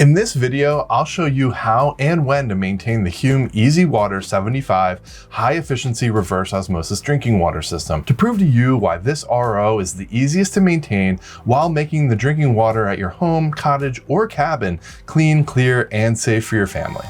In this video, I'll show you how and when to maintain the Hume Easy Water 75 high efficiency reverse osmosis drinking water system to prove to you why this RO is the easiest to maintain while making the drinking water at your home, cottage, or cabin clean, clear, and safe for your family.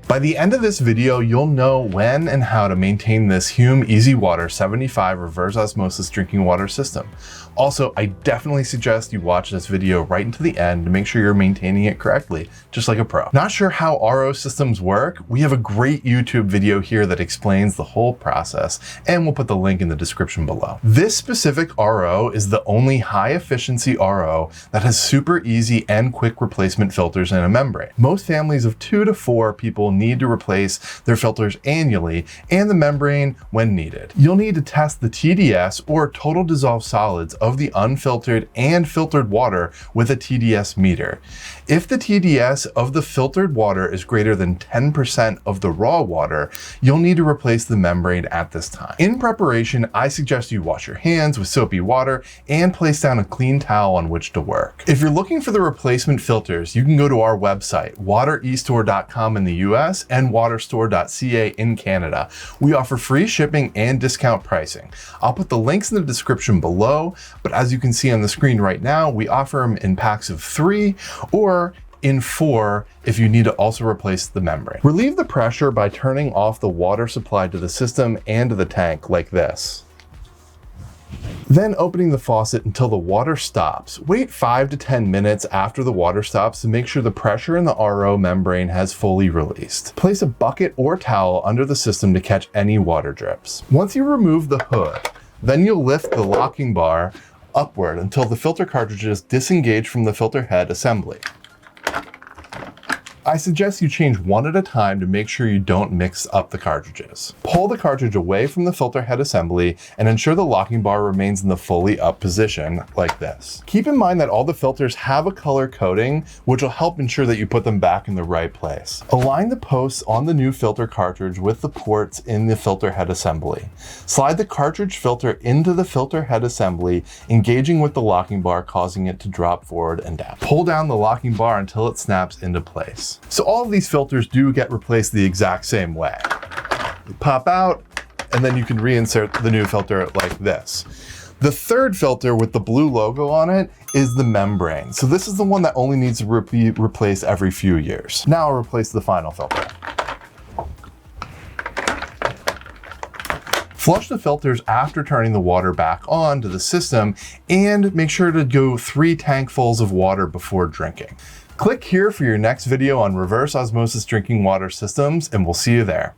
By the end of this video, you'll know when and how to maintain this Hume Easy Water 75 reverse osmosis drinking water system. Also, I definitely suggest you watch this video right into the end to make sure you're maintaining it correctly, just like a pro. Not sure how RO systems work? We have a great YouTube video here that explains the whole process, and we'll put the link in the description below. This specific RO is the only high efficiency RO that has super easy and quick replacement filters and a membrane. Most families of 2 to 4 people need to replace their filters annually and the membrane when needed. You'll need to test the TDS or total dissolved solids of the unfiltered and filtered water with a TDS meter. If the TDS of the filtered water is greater than 10% of the raw water, you'll need to replace the membrane at this time. In preparation, I suggest you wash your hands with soapy water and place down a clean towel on which to work. If you're looking for the replacement filters, you can go to our website, waterestore.com in the US and waterstore.ca in Canada. We offer free shipping and discount pricing. I'll put the links in the description below, but as you can see on the screen right now, we offer them in packs of 3 or in 4 if you need to also replace the membrane. Relieve the pressure by turning off the water supply to the system and to the tank like this. Then opening the faucet until the water stops. Wait 5 to 10 minutes after the water stops to make sure the pressure in the RO membrane has fully released. Place a bucket or towel under the system to catch any water drips. Once you remove the hood, then you'll lift the locking bar upward until the filter cartridges disengage from the filter head assembly. I suggest you change one at a time to make sure you don't mix up the cartridges. Pull the cartridge away from the filter head assembly and ensure the locking bar remains in the fully up position like this. Keep in mind that all the filters have a color coding, which will help ensure that you put them back in the right place. Align the posts on the new filter cartridge with the ports in the filter head assembly. Slide the cartridge filter into the filter head assembly, engaging with the locking bar, causing it to drop forward and down. Pull down the locking bar until it snaps into place. So all of these filters do get replaced the exact same way. They pop out, and then you can reinsert the new filter like this. The third filter with the blue logo on it is the membrane. So this is the one that only needs to be replaced every few years. Now I'll replace the final filter. Flush the filters after turning the water back on to the system, and make sure to go 3 tankfuls of water before drinking. Click here for your next video on reverse osmosis drinking water systems, and we'll see you there.